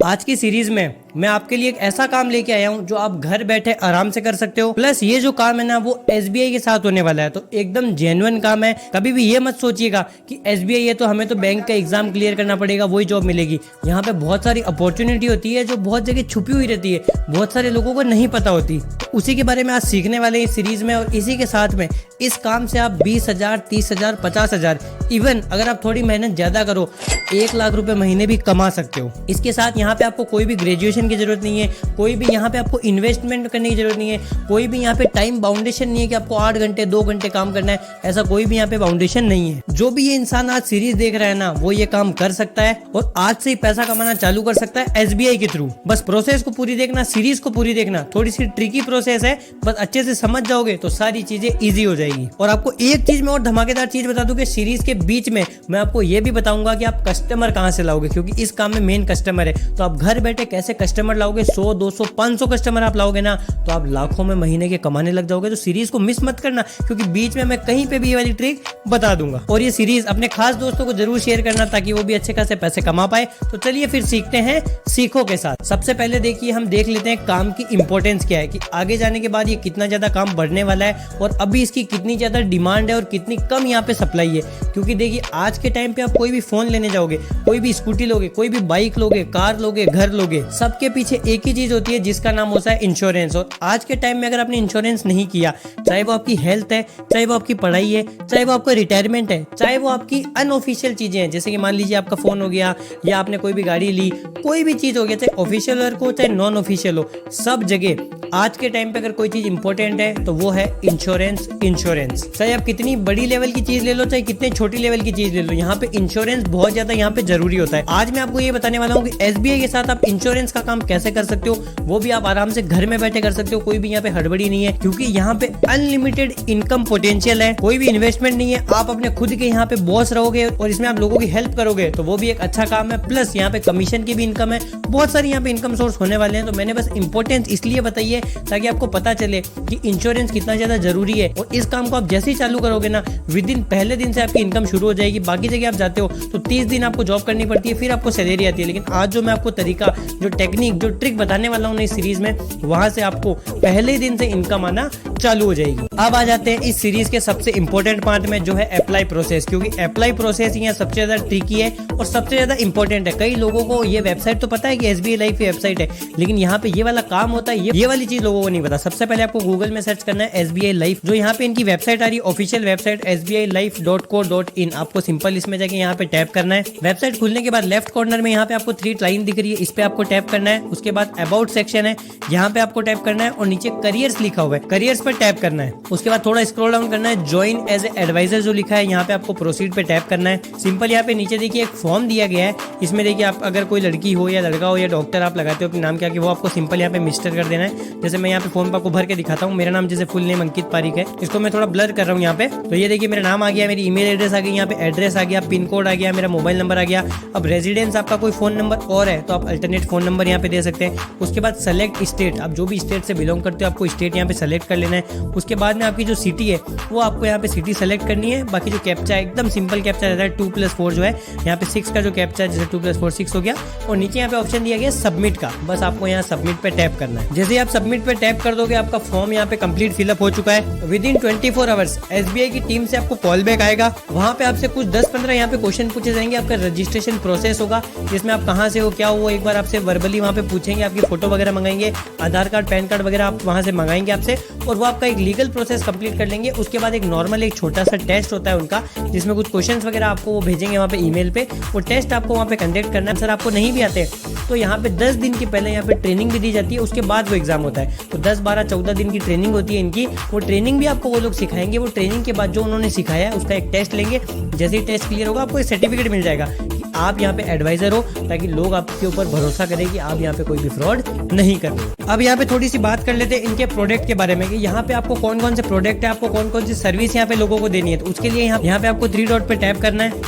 आज की सीरीज में मैं आपके लिए एक ऐसा काम लेके आया हूं जो आप घर बैठे आराम से कर सकते हो। प्लस ये जो काम है ना वो SBI के साथ होने वाला है, तो एकदम जेन्युइन काम है। कभी भी ये मत सोचिएगा कि SBI है तो हमें तो बैंक का एग्जाम क्लियर करना पड़ेगा वही जॉब मिलेगी। यहाँ पे बहुत सारी अपॉर्चुनिटी होती है जो बहुत जगह छुपी हुई रहती है, बहुत सारे लोगों को नहीं पता होती। तो उसी के बारे में आज सीखने वाले इस सीरीज में, और इसी के साथ में इस काम से आप 20,000, 30,000, 50,000, इवन अगर आप थोड़ी मेहनत ज्यादा करो 1 लाख रुपए महीने भी कमा सकते हो। इसके साथ यहाँ पे आपको कोई भी ग्रेजुएशन की जरूरत नहीं है, कोई भी यहाँ पे आपको इन्वेस्टमेंट करने की जरूरत नहीं है, कोई भी यहाँ पे टाइम बाउंडेशन नहीं है कि आपको 8 घंटे 2 घंटे काम करना है, ऐसा कोई भी यहाँ पे बाउंडेशन नहीं है। जो भी ये इंसान आज सीरीज देख रहा है ना वो ये काम कर सकता है और आज से ही पैसा कमाना चालू कर सकता है SBI के थ्रू। बस प्रोसेस को पूरी देखना, सीरीज को पूरी देखना, थोड़ी सी ट्रिकी प्रोसेस है, बस अच्छे से समझ जाओगे तो सारी चीजें ईजी हो जाएगी। और आपको एक चीज में और धमाकेदार चीज बता दूं कि सीरीज के बीच में मैं आपको ये भी बताऊंगा कि आप कस्टमर कहां से लाओगे, क्योंकि इस काम में मेन कस्टमर है। तो आप घर बैठे कैसे कस्टमर लाओगे, 100, 200, 500 कस्टमर आप लाओगे ना तो आप लाखों में महीने के कमाने लग जाओगे। तो सीरीज को मिस मत करना, क्योंकि बीच में मैं कहीं पे भी ये वाली ट्रिक बता दूंगा। और ये सीरीज अपने खास दोस्तों को जरूर शेयर करना ताकि वो भी अच्छे खासे पैसे कमा पाए। तो चलिए फिर सीखते हैं सीखो के साथ। सबसे पहले देखिए हम देख लेते हैं काम की इंपॉर्टेंस क्या है, कि आगे जाने के बाद ये कितना ज्यादा काम बढ़ने वाला है और अभी इसकी कितनी ज्यादा डिमांड है और कितनी कम यहाँ पे सप्लाई है। क्योंकि देखिए आज के टाइम पे आप कोई भी फोन लेने जाओगे, कोई भी स्कूटी लोगे, कोई भी बाइक लोगे, कार लोगे, घर लोगे, सबके पीछे एक ही चीज होती है जिसका नाम होता है इंश्योरेंस। और आज के टाइम में अगर आपने इंश्योरेंस नहीं किया, चाहे वो आपकी हेल्थ है, चाहे वो आपकी पढ़ाई है, चाहे वो आपका रिटायरमेंट है, चाहे वो आपकी अनऑफिशियल चीजें हैं, जैसे कि मान लीजिए आपका फोन हो गया या आपने कोई भी गाड़ी ली, कोई भी चीज हो गया, चाहे ऑफिशियल वर्क हो चाहे नॉन ऑफिशियल हो, सब जगह आज के टाइम पे अगर कोई चीज इंपॉर्टेंट है तो वो है इंश्योरेंस। चाहे आप कितनी बड़ी लेवल की चीज ले लो, चाहे कितनी छोटी लेवल की चीज ले लो, यहाँ पे इंश्योरेंस बहुत ज्यादा यहाँ पे जरूरी होता है। आज मैं आपको ये बताने वाला हूँ कि SBI के साथ आप इंश्योरेंस का काम कैसे कर सकते हो, वो भी आप आराम से घर में बैठे कर सकते हो। कोई भी यहाँ पे हड़बड़ी नहीं है, क्योंकि यहाँ पे अनलिमिटेड इनकम पोटेंशियल है, कोई भी इन्वेस्टमेंट नहीं है, आप अपने खुद के यहाँ पे बॉस रहोगे और इसमें आप लोगों की हेल्प करोगे तो वो भी एक अच्छा काम है। प्लस यहाँ पे कमीशन की भी इनकम है, बहुत सारी यहाँ पे इनकम सोर्स होने वाले हैं। तो मैंने बस इंपॉर्टेंस इसलिए बताई है ताकि आपको पता चले कि इंश्योरेंस कितना ज्यादा जरूरी है। और इस काम को आप जैसे ही चालू करोगे ना, विद इन पहले दिन से आपकी इनकम शुरू हो जाएगी। बाकी जगह आप जाते हो तो 30 दिन आपको जॉब करनी पड़ती है, फिर आपको सैलरी आती है। लेकिन आज जो मैं आपको तरीका, जो टेक्निक, जो ट्रिक बताने वाला हूँ इस सीरीज में, वहां से आपको पहले दिन से इनकम आना चालू हो जाएगी। अब आ जाते हैं इस सीरीज के सबसे इंपॉर्टेंट पार्ट में, जो है अप्लाई प्रोसेस। क्योंकि अप्लाई प्रोसेस यहाँ सबसे ज्यादा ट्रिकी है और सबसे ज्यादा इंपॉर्टेंट है। कई लोगों को ये वेबसाइट तो पता है कि SBI लाइफ की वेबसाइट है, लेकिन यहाँ पे ये वाला काम होता है, ये वाली चीज लोगों को नहीं पता। सबसे पहले आपको गूगल में सर्च करना है SBI लाइफ, जो यहाँ पे इनकी वेबसाइट आ रही है, ऑफिशियल वेबसाइट sbilife.co.in। आपको सिंपल इसमें जाके यहाँ पे टैप करना है। वेबसाइट खुलने के बाद लेफ्ट कॉर्नर में यहाँ पे आपको 3 लाइन दिख रही है, इस पे आपको टैप करना है। उसके बाद अबाउट सेक्शन है, यहाँ पे आपको टैप करना है और नीचे करियर्स लिखा हुआ है, करियर्स पर टैप करना है। उसके बाद थोड़ा स्क्रॉल डाउन करना है, ज्वाइन एज ए एडवाइजर जो लिखा है, यहाँ पे आपको प्रोसीड पे टैप करना है। सिंपल यहाँ पे नीचे देखिए एक फॉर्म दिया गया है, इसमें देखिए आप अगर कोई लड़की हो या लड़का हो या डॉक्टर आप लगाते हो अपने नाम के आगे, वो आपको सिंपल यहाँ पे मिस्टर कर देना है। जैसे मैं यहाँ पे फॉर्म पे आपको भर के दिखाता हूँ, मेरा नाम जैसे फुल नेम अंकित पारिक है, इसको मैं थोड़ा ब्लर कर रहा हूँ यहाँ पे। तो ये देखिए मेरा नाम आ गया, मेरी ईमेल एड्रेस आ गई, यहाँ पे एड्रेस आ गया, पिन कोड आ गया, मेरा मोबाइल नंबर आ गया। अब रेजिडेंस आपका कोई फोन नंबर और है तो आप अल्टरनेट फोन नंबर यहाँ पे दे सकते हैं। उसके बाद सेलेक्ट स्टेट, आप जो भी स्टेट से बिलोंग करते हो आपको स्टेट यहाँ पे सेलेक्ट कर लेना है। उसके बाद में आपकी जो सिटी है वो आपको यहाँ पे सिटी सेलेक्ट करनी है। बाकी जो कैप्चा है एकदम सिंपल कैप्चा रहता है, 2+4 जो है, यहाँ पे 6 का जो कैप्चा है, जैसे 2+4 6 हो गया। और नीचे यहाँ पे ऑप्शन दिया गया सबमिट का, बस आपको यहाँ सबमिट पे टैप करना है। जैसे आप सबमिट पे टैप कर दोगे आपका फॉर्म यहाँ पे कंप्लीट फिलअप हो चुका है। विद इन 24 आवर्स SBI की टीम से आपको कॉल बैक आएगा, वहाँ पे आपसे कुछ 10-15 यहाँ पे क्वेश्चन पूछे जाएंगे। आपका रजिस्ट्रेशन प्रोसेस होगा, जिसमें आप कहाँ से हो, क्या हो, एक बार आपसे वर्बली वहाँ पे पूछेंगे, आपकी फोटो वगैरह मंगाएंगे, आधार कार्ड, पैन कार्ड वगैरह आप वहाँ से मंगाएंगे आपसे, और वो आपका एक लीगल प्रोसेस कंप्लीट कर लेंगे। उसके बाद एक नॉर्मल एक छोटा सा टेस्ट होता है उनका, जिसमें कुछ क्वेश्चंस वगैरह आपको वो भेजेंगे वहाँ पे ईमेल पे। वो टेस्ट आपको वहाँ पे कंडक्ट करना है। सर आपको नहीं भी आते तो यहाँ पे 10 दिन की पहले यहाँ पे ट्रेनिंग भी दी जाती है, उसके बाद वो एग्जाम होता है। तो 10, 12, 14 दिन की ट्रेनिंग होती है इनकी। वो ट्रेनिंग भी आपको वो लोग सिखाएंगे। वो ट्रेनिंग के बाद जो उन्होंने सिखाया है उसका एक टेस्ट लेंगे, जैसे ही टेस्ट क्लियर होगा आपको एक सर्टिफिकेट मिल जाएगा कि आप यहाँ पे एडवाइजर हो, ताकि लोग आपके ऊपर भरोसा करें कि आप यहाँ पे कोई भी फ्रॉड नहीं कर रहे। अब यहाँ पे थोड़ी सी बात कर लेते हैं इनके प्रोडक्ट के बारे में, कि यहाँ पे आपको कौन कौन से प्रोडक्ट है, आपको कौन कौन सी सर्विस यहाँ पे लोगों को देनी है। तो उसके लिए यहाँ पे आपको 3 डॉट पे टैप करना है।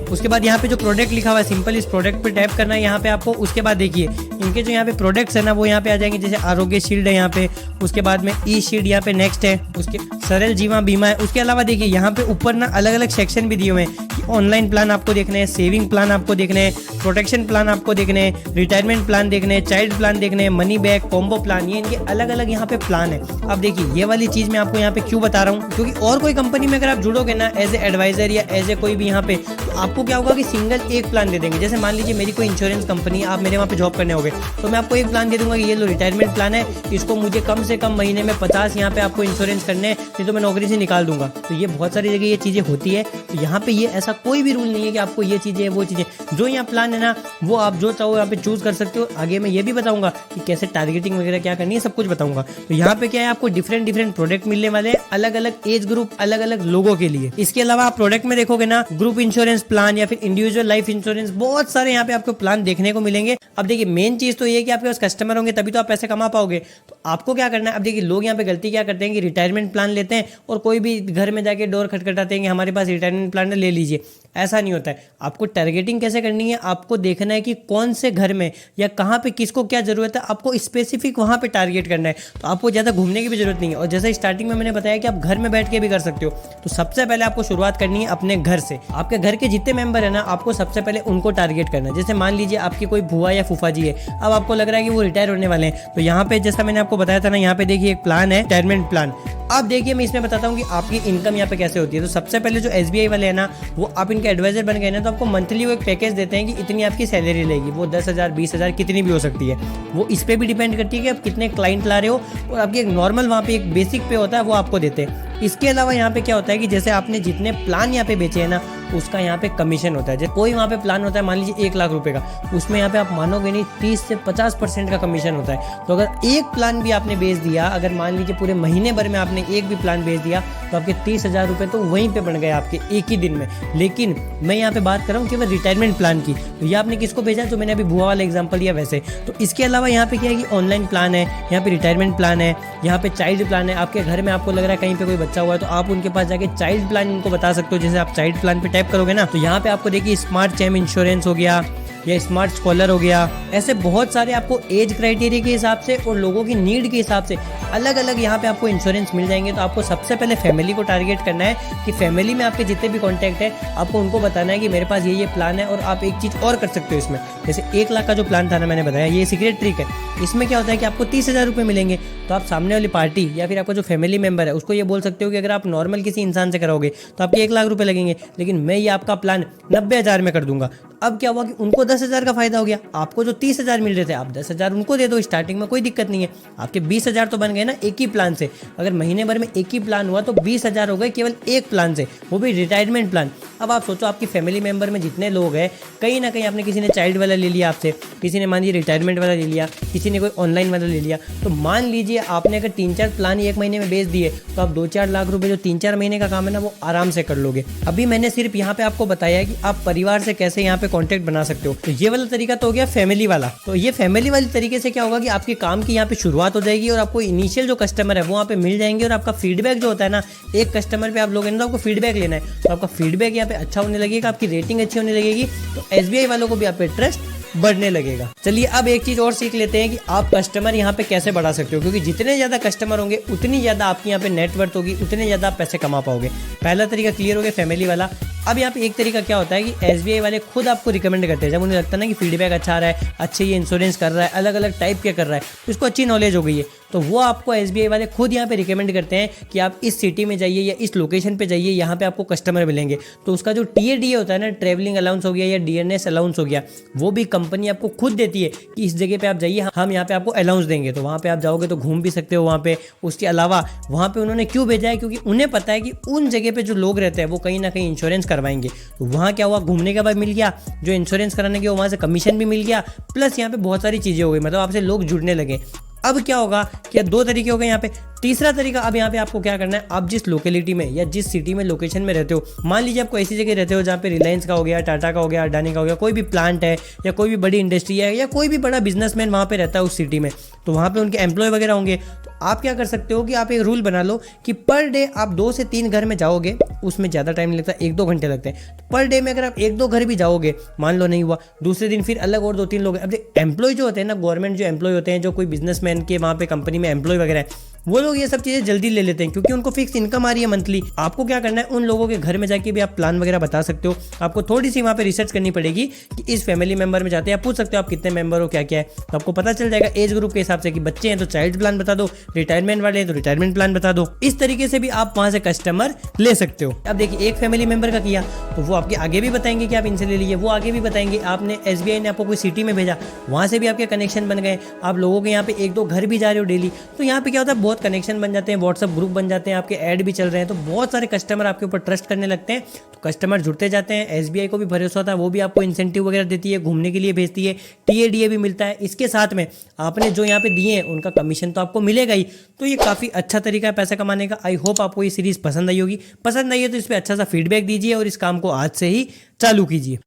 उसके बाद यहाँ पे जो प्रोडक्ट लिखा हुआ है, सिंपल इस प्रोडक्ट पे टैप करना है यहाँ पे आपको। उसके बाद देखिए इनके जो यहाँ पे प्रोडक्ट्स है ना वो यहाँ पे आ जाएंगे, जैसे आरोग्य शील्ड है यहाँ पे, उसके बाद में ई शील्ड यहाँ पे नेक्स्ट है, उसके सरल जीवन बीमा है। उसके अलावा देखिए यहाँ पे ऊपर ना अलग अलग सेक्शन भी दिए हुए हैं कि ऑनलाइन प्लान आपको देखना है, सेविंग प्लान आपको आपको देखने हैं, प्रोटेक्शन प्लान आपको देखने हैं, रिटायरमेंट प्लान देखने हैं, चाइल्ड प्लान देखने हैं, मनी बैक, कॉम्बो प्लान, ये इनके अलग अलग यहाँ पे प्लान है। अब देखिए ये वाली चीज मैं आपको यहाँ पे क्यों बता रहा हूँ, क्योंकि और कोई कंपनी में अगर आप जुड़ोगे ना एज ए एडवाइजर या एज ए कोई भी यहाँ पे, तो आपको क्या होगा कि सिंगल एक प्लान दे देंगे। जैसे मान लीजिए मेरी कोई इंश्योरेंस कंपनी, आप मेरे वहाँ पे जॉब करने होगे, तो मैं आपको एक प्लान दे दूंगा कि ये लो रिटायरमेंट प्लान है, इसको मुझे कम से कम महीने में 50 यहाँ पे आपको इंश्योरेंस करने हैं, नहीं तो मैं नौकरी से निकाल दूंगा। तो ये बहुत सारी जगह ये चीजें होती है। तो यहाँ पे ये ऐसा कोई भी रूल नहीं है कि आपको ये चीजें वो चीजें, जो यहाँ प्लान है ना वो आप जो चाहो यहाँ पे चूज कर सकते हो। आगे मैं ये भी बताऊंगा कि कैसे टारगेटिंग वगैरह क्या करनी है, सब कुछ बताऊंगा। तो यहाँ पे क्या है, आपको डिफरेंट डिफरेंट प्रोडक्ट मिलने वाले हैं, अलग अलग एज ग्रुप, अलग अलग लोगों के लिए। इसके अलावा आप प्रोडक्ट में देखोगे ना, ग्रुप इंश्योरेंस प्लान या फिर इंडिविजुअल लाइफ इंश्योरेंस, बहुत सारे यहाँ पे आपको प्लान देखने को मिलेंगे। अब देखिए मेन चीज तो ये है कि आपके पास कस्टमर होंगे तभी तो आप पैसे कमा पाओगे। तो आपको क्या करना है, अब देखिए लोग यहाँ पे गलती क्या करते हैं कि रिटायरमेंट प्लान लेते हैं और कोई भी घर में जाके डोर खटखटाते हैं कि हमारे पास रिटायरमेंट प्लान है, ले लीजिए। ऐसा नहीं होता है। आपको टारगेटिंग कैसे करनी है, आपको देखना है कि कौन से घर में या कहाँ पे किसको क्या जरूरत है, आपको स्पेसिफिक वहाँ पे टारगेट करना है। तो आपको ज़्यादा घूमने की भी जरूरत नहीं है। और जैसे स्टार्टिंग में मैंने बताया कि आप घर में बैठ के भी कर सकते हो, तो सबसे पहले आपको शुरुआत करनी है अपने घर से। आपके घर के जितने मेंबर है ना, आपको सबसे पहले उनको टारगेट करना है। जैसे मान लीजिए आपकी कोई बुआ या फूफा जी है, अब आपको लग रहा है कि वो रिटायर होने वाले हैं, तो यहाँ पे जैसा मैंने आपको बताया था ना, यहाँ पे देखिए एक प्लान है रिटायरमेंट प्लान। अब देखिए मैं इसमें बताता हूँ कि आपकी इनकम यहाँ पे कैसे होती है। तो सबसे पहले जो SBI वाले हैं ना, वो आप इनके एडवाइजर बन गए ना, तो आपको मंथली वो एक पैकेज देते हैं कि इतनी आपकी सैलरी रहेगी। वो 10,000 20,000 कितनी भी हो सकती है। वो इस पे भी डिपेंड करती है कि आप कितने क्लाइंट ला रहे हो, और आपकी एक नॉर्मल वहाँ पे एक बेसिक पे होता है वो आपको देते हैं। इसके अलावा यहाँ पे क्या होता है कि जैसे आपने जितने प्लान यहाँ पे बेचे हैं ना, उसका यहाँ पे कमीशन होता है। जैसे कोई वहाँ पे प्लान होता है मान लीजिए 1 लाख रुपए का, उसमें यहाँ पे आप मानोगे नहीं 30 से 50% का कमीशन होता है। तो अगर एक प्लान भी आपने बेच दिया, अगर मान लीजिए पूरे महीने भर में आपने एक भी प्लान बेच दिया, तो आपके 30,000 रुपये तो वहीं पे बन गए आपके एक ही दिन में। लेकिन मैं यहाँ पे बात कर रहा हूँ केवल रिटायरमेंट प्लान की। तो ये आपने किसको भेजा, तो मैंने अभी बुआ वाला एग्जाम्पल लिया वैसे। तो इसके अलावा यहाँ पे क्या है कि ऑनलाइन प्लान है, यहाँ पे रिटायरमेंट प्लान है, यहाँ पे चाइल्ड प्लान है। आपके घर में आपको लग रहा है कहीं पे कोई बच्चा हुआ है, तो आप उनके पास जाके चाइल्ड प्लान उनको बता सकते हो। जैसे आप चाइल्ड प्लान पे टाइप करोगे ना, तो यहाँ पे आपको देखिए स्मार्ट चैम इंश्योरेंस हो गया या स्मार्ट स्कॉलर हो गया, ऐसे बहुत सारे आपको एज क्राइटेरिया के हिसाब से और लोगों की नीड के हिसाब से अलग अलग यहाँ पे आपको इंश्योरेंस मिल जाएंगे। तो आपको सबसे पहले फैमिली को टारगेट करना है कि फैमिली में आपके जितने भी कॉन्टैक्ट है, आपको उनको बताना है कि मेरे पास ये प्लान है। और आप एक चीज़ और कर सकते हो इसमें, जैसे 1 लाख का जो प्लान था ना मैंने बताया, ये सीक्रेट ट्रिक है। इसमें क्या होता है कि आपको 30,000 रुपये मिलेंगे। तो आप सामने वाली पार्टी या फिर आपका जो फैमिली मेंबर है उसको ये बोल सकते हो कि अगर आप नॉर्मल किसी इंसान से कराओगे तो आपके 1 लाख रुपये लगेंगे, लेकिन मैं ये आपका प्लान 90,000 में कर दूंगा। अब क्या हुआ कि उनको 10,000 का फायदा हो गया। आपको जो 30,000 मिल रहे थे, आप 10,000 उनको दे दो स्टार्टिंग में, कोई दिक्कत नहीं है। आपके 20,000 तो बन गए ना एक ही प्लान से। अगर महीने भर में एक ही प्लान हुआ तो 20,000 हो गए केवल एक प्लान से, वो भी रिटायरमेंट प्लान। अब आप सोचो आपकी फैमिली मेंबर में जितने लोग हैं, कहीं ना कहीं आपने किसी ने चाइल्ड वाला ले लिया आपसे, किसी ने मान लीजिए रिटायरमेंट वाला ले लिया, किसी ने कोई ऑनलाइन वाला ले लिया। तो मान लीजिए आपने अगर 3-4 प्लान ही एक महीने में बेच दिए, तो आप 2-4 लाख रुपए जो 3-4 महीने का काम है ना, वो आराम से कर लोगे। अभी मैंने सिर्फ यहाँ पे आपको बताया है कि आप परिवार से कैसे यहाँ पे कॉन्टेक्ट बना सकते हो। तो ये वाला तरीका तो हो गया फैमिली वाला। तो ये फैमिली वाली तरीके से क्या होगा कि आपके काम की यहाँ पे शुरुआत हो जाएगी और आपको इनिशियल जो कस्टमर है वो वहाँ पे मिल जाएंगे। और आपका फीडबैक जो होता है ना, एक कस्टमर पे आप लोग हैं तो आपको फीडबैक लेना है, तो आपका फीडबैक यहाँ पे अच्छा होने लगेगा, आपकी रेटिंग अच्छी होने लगेगी, तो SBI वालों को भी आप पे ट्रस्ट बढ़ने लगेगा। चलिए अब एक चीज और सीख लेते हैं कि आप कस्टमर यहाँ पे कैसे बढ़ा सकते हो, क्योंकि जितने ज्यादा कस्टमर होंगे उतनी ज्यादा आपकी यहाँ पे नेटवर्थ होगी, उतने ज्यादा आप पैसे कमा पाओगे। पहला तरीका क्लियर हो गया फैमिली वाला। अब यहाँ पे एक तरीका क्या होता है कि SBI वाले खुद आपको रिकमेंड करते हैं। जब उन्हें लगता है ना कि फीडबैक अच्छा आ रहा है, अच्छे ये इंश्योरेंस कर रहा है, अलग अलग टाइप के कर रहा है, तो उसको अच्छी नॉलेज हो गई है, तो वो आपको SBI वाले खुद यहाँ पे रिकमेंड करते हैं कि आप इस सिटी में जाइए या इस लोकेशन पे जाइए, यहाँ पे आपको कस्टमर मिलेंगे। तो उसका जो TADA होता है ना, ट्रेवलिंग अलाउंस हो गया या DNS अलाउंस हो गया, वो भी कंपनी आपको खुद देती है कि इस जगह पे आप जाइए, हम यहाँ पे आपको अलाउंस देंगे। तो वहाँ पे आप जाओगे तो घूम भी सकते हो वहाँ पे। उसके अलावा वहाँ पे उन्होंने क्यों भेजा है, क्योंकि उन्हें पता है कि उन जगह पे जो लोग रहते हैं वो कहीं ना कहीं इंश्योरेंस करवाएंगे। तो वहाँ क्या हुआ, घूमने का बाद मिल गया, जो इंश्योरेंस कराने के वहाँ से कमीशन भी मिल गया, प्लस यहाँ पे बहुत सारी चीज़ें हो गई, मतलब आपसे लोग जुड़ने लगे। अब क्या होगा कि 2 तरीके हो गए यहाँ पे। तीसरा तरीका, अब यहाँ पे आपको क्या करना है, आप जिस लोकेलिटी में या जिस सिटी में लोकेशन में रहते हो, मान लीजिए आपको ऐसी जगह रहते हो जहाँ पे रिलायंस का हो गया, टाटा का हो गया, अडानी का हो गया, कोई भी प्लांट है या कोई भी बड़ी इंडस्ट्री है या कोई भी बड़ा बिजनेसमैन वहाँ पे रहता है उस सिटी में, तो वहाँ पे उनके एम्प्लॉय वगैरह होंगे। तो आप क्या कर सकते हो कि आप एक रूल बना लो कि पर डे आप 2 से 3 घर में जाओगे, उसमें ज़्यादा टाइम नहीं लगता, 1-2 घंटे लगते हैं। तो पर डे में अगर आप 1-2 घर भी जाओगे, मान लो नहीं हुआ, दूसरे दिन फिर अलग और 2-3 लोग। अब एम्प्लॉय जो होते हैं ना, गवर्नमेंट जो एम्प्लॉय होते हैं, जो कोई बिजनेसमैन के वहाँ पे कंपनी में एम्प्लॉय वगैरह है, वो लोग ये सब चीजें जल्दी ले लेते हैं क्योंकि उनको फिक्स इनकम आ रही है मंथली। आपको क्या करना है, उन लोगों के घर में जाके भी आप प्लान वगैरह बता सकते हो। आपको थोड़ी सी वहाँ पे रिसर्च करनी पड़ेगी कि इस फैमिली मेंबर में जाते हैं, आप पूछ सकते हो आप कितने मेंबर हो, क्या क्या है, तो आपको पता चल जाएगा एज ग्रुप के हिसाब से कि बच्चे हैं तो चाइल्ड प्लान बता दो, रिटायरमेंट वाले हैं तो रिटायरमेंट प्लान बता दो। इस तरीके से भी आप वहाँ से कस्टमर ले सकते हो। अब देखिए एक फैमिली मेंबर का किया तो वो आपके आगे भी बताएंगे कि आप इनसे ले लीजिए, वो आगे भी बताएंगे आपने SBI ने आपको कोई सिटी में भेजा, वहाँ से भी आपके कनेक्शन बन गए, आप लोगों के यहाँ पे 1-2 घर भी जा रहे हो डेली, तो यहाँ पे क्या होता है बहुत कनेक्शन बन जाते हैं, व्हाट्सअप ग्रुप बन जाते हैं, आपके ऐड भी चल रहे हैं, तो बहुत सारे कस्टमर आपके ऊपर ट्रस्ट करने लगते हैं, तो कस्टमर जुड़ते जाते हैं। SBI को भी भरोसा होता है, वो भी आपको इंसेंटिव वगैरह देती है, घूमने के लिए भेजती है, TADA भी मिलता है। इसके साथ में आपने जो यहाँ पे दिए हैं उनका कमीशन तो आपको मिलेगा ही, तो ये काफ़ी अच्छा तरीका है पैसा कमाने का। आई होप आपको ये सीरीज़ पसंद आई होगी। पसंद आई है तो इस पर अच्छा सा फीडबैक दीजिए और इस काम को आज से ही चालू कीजिए।